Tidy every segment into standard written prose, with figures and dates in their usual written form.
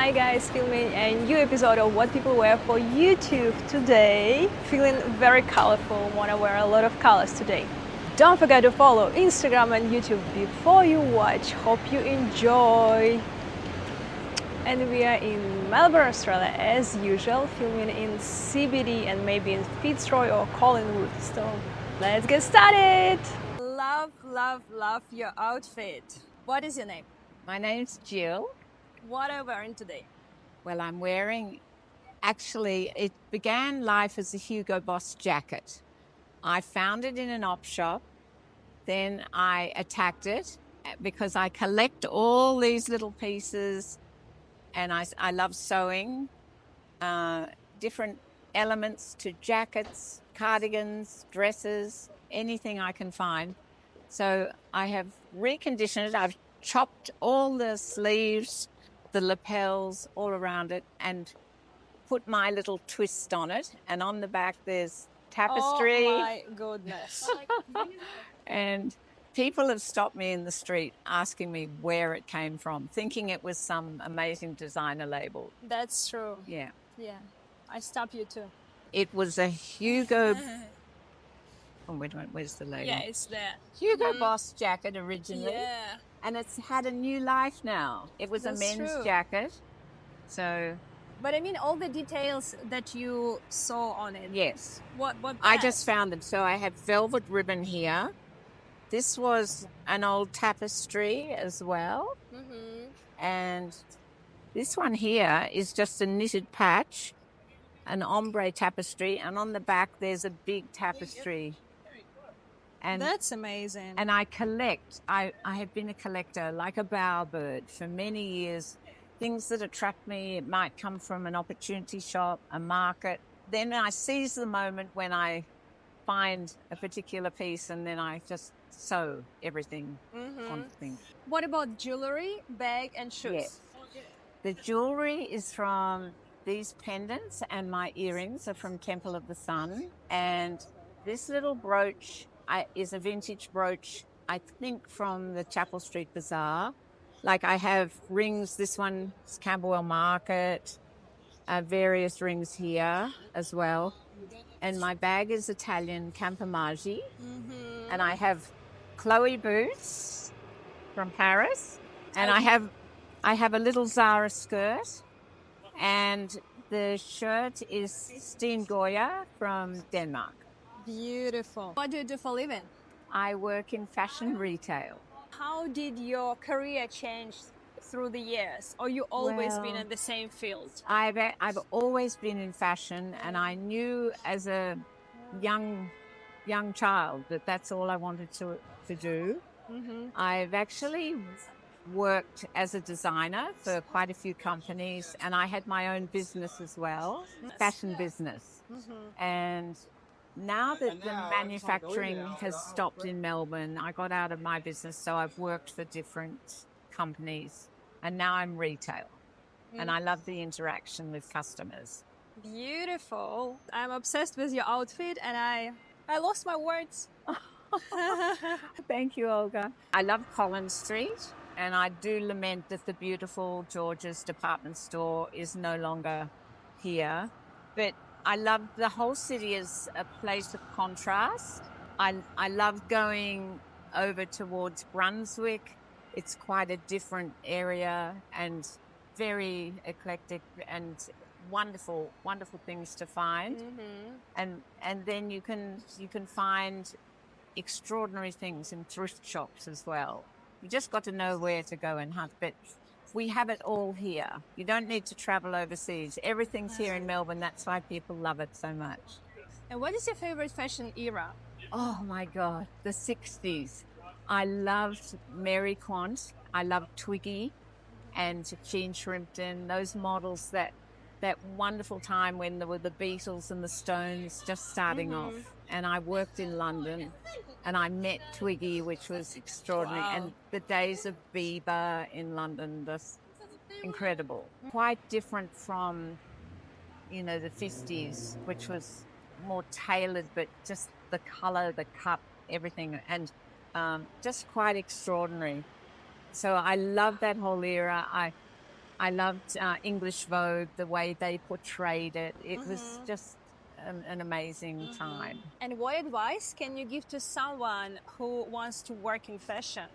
Hi guys, filming a new episode of What People Wear for YouTube today. Feeling very colorful, wanna wear a lot of colors today. Don't forget to follow Instagram and YouTube before you watch. Hope you enjoy. And we are in Melbourne, Australia as usual, filming in CBD and maybe in Fitzroy or Collingwood. So let's get started. Love, love, love your outfit. What is your name? My name's Jill. What are you wearing today? Well, I'm wearing, actually, it began life as a Hugo Boss jacket. I found it in an op shop. Then I attacked it because I collect all these little pieces and I love sewing different elements to jackets, cardigans, dresses, anything I can find. So I have reconditioned it. I've chopped all the sleeves, the lapels all around it and put my little twist on it. And on the back, there's tapestry. Oh my goodness. And people have stopped me in the street asking me where it came from, thinking it was some amazing designer label. That's true. Yeah. Yeah. I stop you too. It was a Hugo. Oh, where's the label? Yeah, it's there. Hugo Boss jacket originally. Yeah. And it's had a new life now. It was That's a men's true. jacket. So, But I mean, all the details that you saw on it. yes. What I that? just found them. So I have velvet ribbon here. This was an old tapestry as well. And this one here is just a knitted patch, an ombre tapestry. And on the back, there's a big tapestry. And That's amazing. And I collect. I have been a collector like a bowerbird for many years. Things that attract me, it might come from an opportunity shop, a market. Then I seize the moment when I find a particular piece and then I just sew everything on things. What about jewelry, bag, and shoes? Yes. The jewelry is from these pendants and my earrings are from Temple of the Sun. And this little brooch is a vintage brooch, I think from the Chapel Street Bazaar. Like I have rings, this one is Camberwell Market, various rings here as well. And my bag is Italian Campomaggi. And I have Chloe boots from Paris. And I have a little Zara skirt. And the shirt is Steen Goya from Denmark. Beautiful. What do you do for a living? I work in fashion retail. How did your career change through the years? Or you always been Well, in the same field? I've always been in fashion, and I knew as a young child that that's all I wanted to do. I've actually worked as a designer for quite a few companies, and I had my own business as well, fashion business. And now that the manufacturing has stopped in Melbourne, I got out of my business, so I've worked for different companies, and now I'm retail. And I love the interaction with customers. Beautiful. I'm obsessed with your outfit and I lost my words. Thank you, Olga. I love Collins Street, and I do lament that the beautiful George's department store is no longer here. But I love the whole city as a place of contrast. I love going over towards Brunswick. It's quite a different area and very eclectic and wonderful things to find. And then you can find extraordinary things in thrift shops as well. You just got to know where to go and hunt, but we have it all here. You don't need to travel overseas. Everything's here in Melbourne. That's why people love it so much. And what is your favorite fashion era? Oh my God, the 60s. I loved Mary Quant. I loved Twiggy and Jean Shrimpton, those models, that wonderful time when there were the Beatles and the Stones just starting off. And I worked in London and I met Twiggy, which was extraordinary. Wow. And the days of Bieber in London, just incredible. Quite different from, the 50s, which was more tailored, but just the color, the cut, everything, and just quite extraordinary. So I love that whole era. I loved English Vogue, the way they portrayed it. It was just an amazing time. And what advice can you give to someone who wants to work in fashion?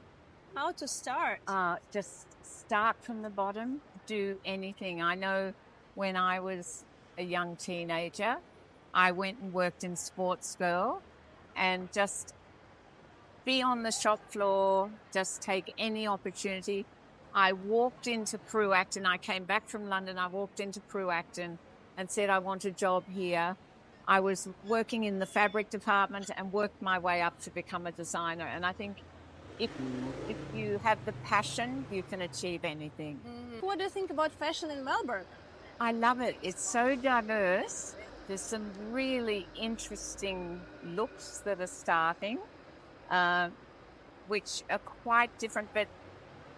How to start? Just start from the bottom, do anything. I know when I was a young teenager, I went and worked in Sports Girl and just be on the shop floor, just take any opportunity. I walked into Prue Acton. I came back from London. I walked into Prue Acton and said, I want a job here. I was working in the fabric department and worked my way up to become a designer. And I think if you have the passion, you can achieve anything. What do you think about fashion in Melbourne? I love it. It's so diverse. There's some really interesting looks that are starting, which are quite different. But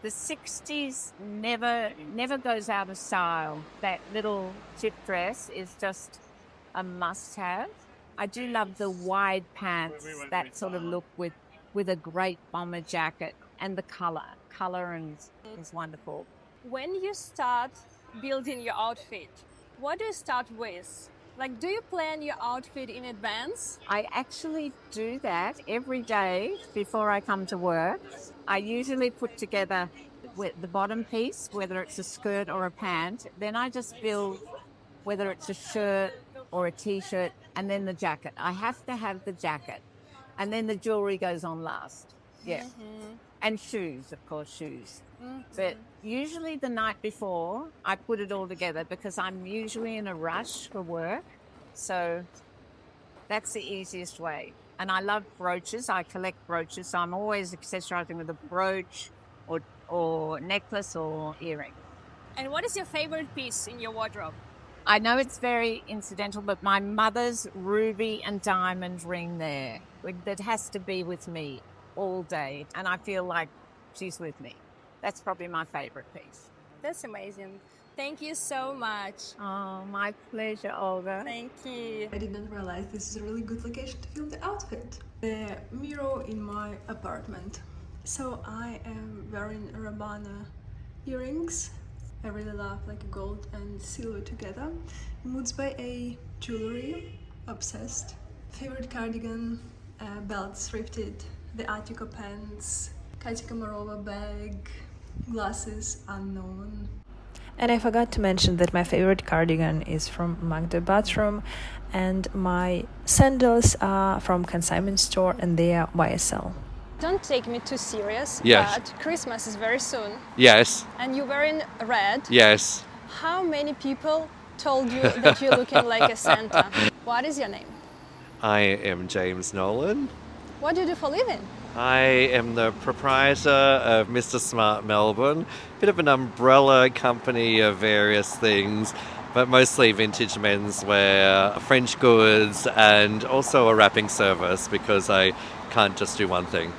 the 60s never goes out of style. That little tip dress is just a must-have. I do love the wide pants, that sort of look with a great bomber jacket, and the color and is wonderful. When you start building your outfit, what do you start with? Like, do you plan your outfit in advance? I actually do that every day before I come to work. I usually put together with the bottom piece, whether it's a skirt or a pant. Then I just build whether it's a shirt or a t-shirt, and then the jacket. I have to have the jacket, and then the jewelry goes on last. Yeah. And shoes, of course, shoes. But usually the night before, I put it all together because I'm usually in a rush for work. So that's the easiest way. And I love brooches. I collect brooches. So I'm always accessorizing with a brooch or necklace or earring. And what is your favorite piece in your wardrobe? I know it's very incidental, but my mother's ruby and diamond ring there, that has to be with me all day. And I feel like she's with me. That's probably my favorite piece. That's amazing. Thank you so much. Oh, my pleasure, Olga. Thank you. I didn't realize this is a really good location to film the outfit. The mirror in my apartment. So I am wearing Rabanna earrings. I really love like gold and silver together. Moods by A, jewelry, obsessed. Favorite cardigan, belts thrifted, the Attica pants, Katika Marova bag, glasses unknown. And I forgot to mention that my favorite cardigan is from Magda Bathroom, and my sandals are from consignment store, and they are YSL. Don't take me too serious, Yes. but Christmas is very soon, Yes, and you're wearing red. yes. How many people told you that you're looking like a Santa? What is your name? I am James Nolan. What do you do for a living? I am the proprietor of Mr. Smart Melbourne, bit of an umbrella company of various things, but mostly vintage menswear, French goods, and also a wrapping service because I can't just do one thing.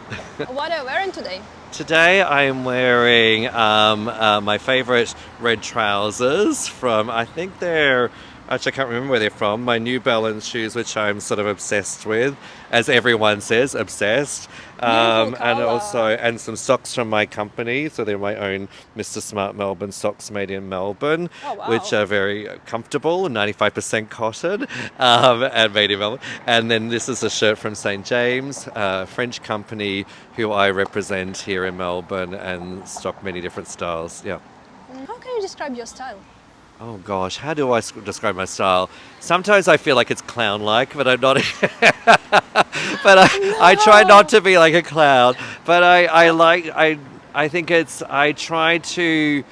What are you wearing today? Today I am wearing my favourite red trousers from, I think they're, actually I can't remember where they're from, my New Balance shoes, which I'm sort of obsessed with, as everyone says, obsessed. And some socks from my company, so they're my own Mr. Smart Melbourne socks made in Melbourne, Oh, wow. which are very comfortable, 95% cotton, and made in Melbourne. And then this is a shirt from St. James, a French company who I represent here in Melbourne and stock many different styles. Yeah. How can you describe your style? Oh gosh, how do I describe my style? Sometimes I feel like it's clown-like, but I'm not. But I try not to be like a clown. But I think I try to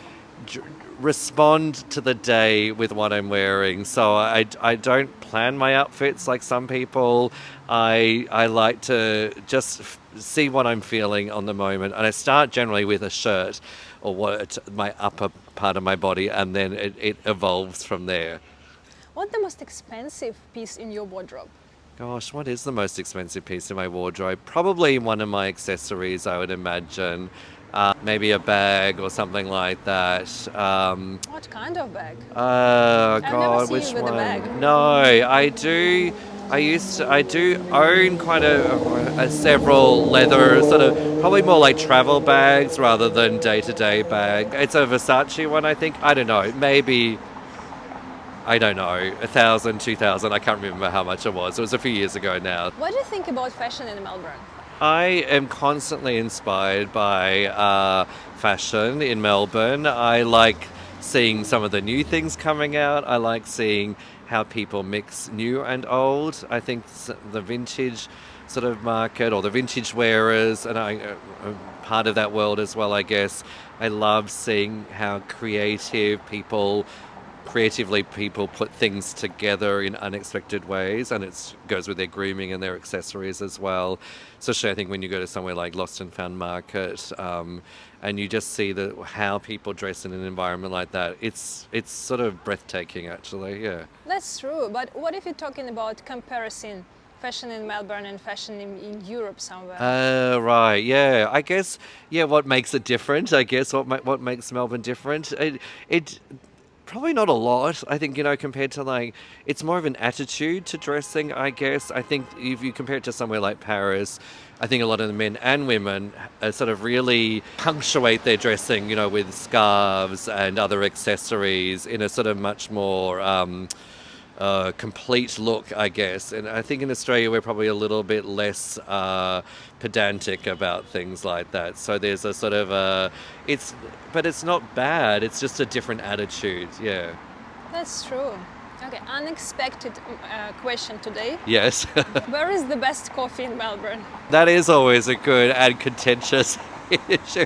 respond to the day with what I'm wearing. So I don't plan my outfits like some people. I like to just see what I'm feeling on the moment, and I start generally with a shirt or my upper part of my body, and then it evolves from there. What's the most expensive piece in your wardrobe? Gosh, what is the most expensive piece in my wardrobe? Probably one of my accessories, I would imagine. Maybe a bag or something like that. What kind of bag? Oh I've never God, seen you which with a one? bag. No, I do. I do own quite a several leather sort of probably more like travel bags rather than day-to-day bag. It's a Versace one, I think. I don't know, maybe I don't know, 1,000, 2,000. I can't remember how much it was. It was a few years ago now. What do you think about fashion in Melbourne? I am constantly inspired by fashion in Melbourne. I like seeing some of the new things coming out. I like seeing how people mix new and old. I think the vintage sort of market or the vintage wearers, and I'm part of that world as well, I guess. I love seeing how creatively people put things together in unexpected ways, and it goes with their grooming and their accessories as well. Especially I think when you go to somewhere like Lost and Found Market, and you just see how people dress in an environment like that, it's sort of breathtaking actually. Yeah, That's true, but what if you're talking about comparison fashion in Melbourne and fashion in Europe somewhere? right, yeah, I guess, yeah, what makes it different, I guess, what makes Melbourne different, it probably not a lot. I think, compared to it's more of an attitude to dressing, I guess. I think if you compare it to somewhere like Paris, I think a lot of the men and women sort of really punctuate their dressing, with scarves and other accessories in a sort of much more complete look, I guess. And I think in Australia we're probably a little bit less pedantic about things like that. So there's a sort of but it's not bad. It's just a different attitude. Yeah. That's true. Okay, unexpected question today. Yes. Where is the best coffee in Melbourne? That is always a good and contentious issue.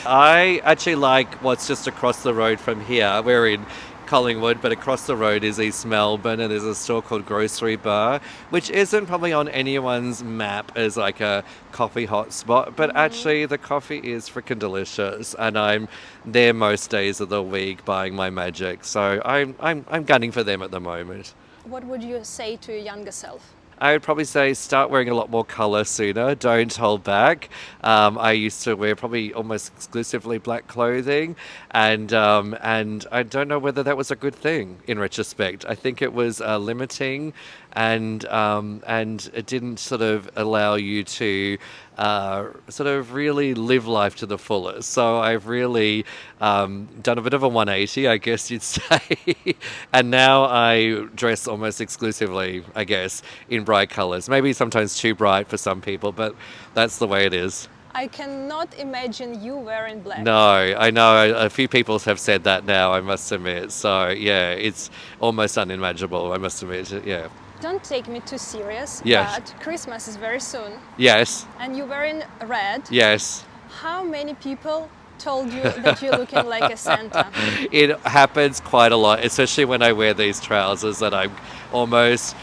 I actually like what's just across the road from here. We're in Collingwood, but across the road is East Melbourne, and there's a store called Grocery Bar, which isn't probably on anyone's map as like a coffee hotspot, but actually the coffee is freaking delicious, and I'm there most days of the week buying my magic. So I'm gunning for them at the moment. What would you say to your younger self? I would probably say start wearing a lot more colour sooner. Don't hold back. I used to wear probably almost exclusively black clothing, and I don't know whether that was a good thing in retrospect. I think it was limiting, and it didn't sort of allow you to sort of really live life to the fullest. So I've really done a bit of a 180, I guess you'd say, and now I dress almost exclusively, I guess, in bright colours. Maybe sometimes too bright for some people, but that's the way it is. I cannot imagine you wearing black. No, I know a few people have said that now, I must admit. So yeah, it's almost unimaginable, I must admit. Yeah. Don't take me too serious, Yes. but Christmas is very soon. Yes. And you're wearing red. Yes. How many people told you that you're looking like a Santa? It happens quite a lot, especially when I wear these trousers that I'm almost,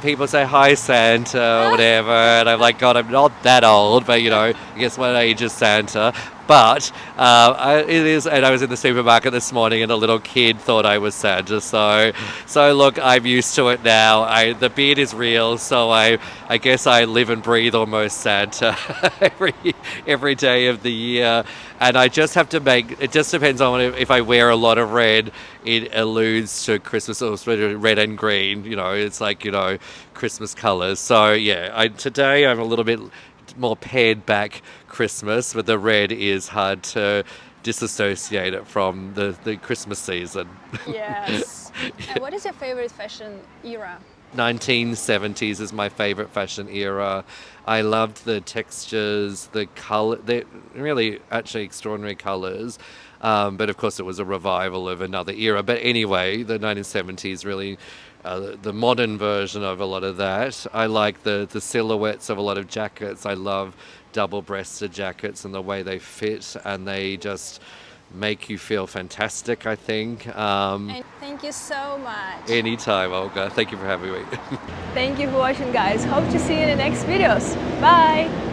people say, hi Santa, or whatever, and I'm like, God, I'm not that old, but I guess my age is Santa. But it is, and I was in the supermarket this morning, and a little kid thought I was Santa. So look, I'm used to it now. The beard is real, so I guess I live and breathe almost Santa every day of the year. And I just have to it just depends on if I wear a lot of red, it alludes to Christmas, or red and green. It's like Christmas colours. So yeah, today I'm a little bit more pared back Christmas, but the red is hard to disassociate it from the Christmas season. Yes. And what is your favorite fashion era? 1970s is my favorite fashion era. I loved the textures, the color, they're really actually extraordinary colors. But of course it was a revival of another era. But anyway, the 1970s really, the modern version of a lot of that. I like the silhouettes of a lot of jackets. I love double-breasted jackets and the way they fit, and they just make you feel fantastic, I think. And thank you so much. Anytime, Olga. Thank you for having me. Thank you for watching, guys. Hope to see you in the next videos. Bye.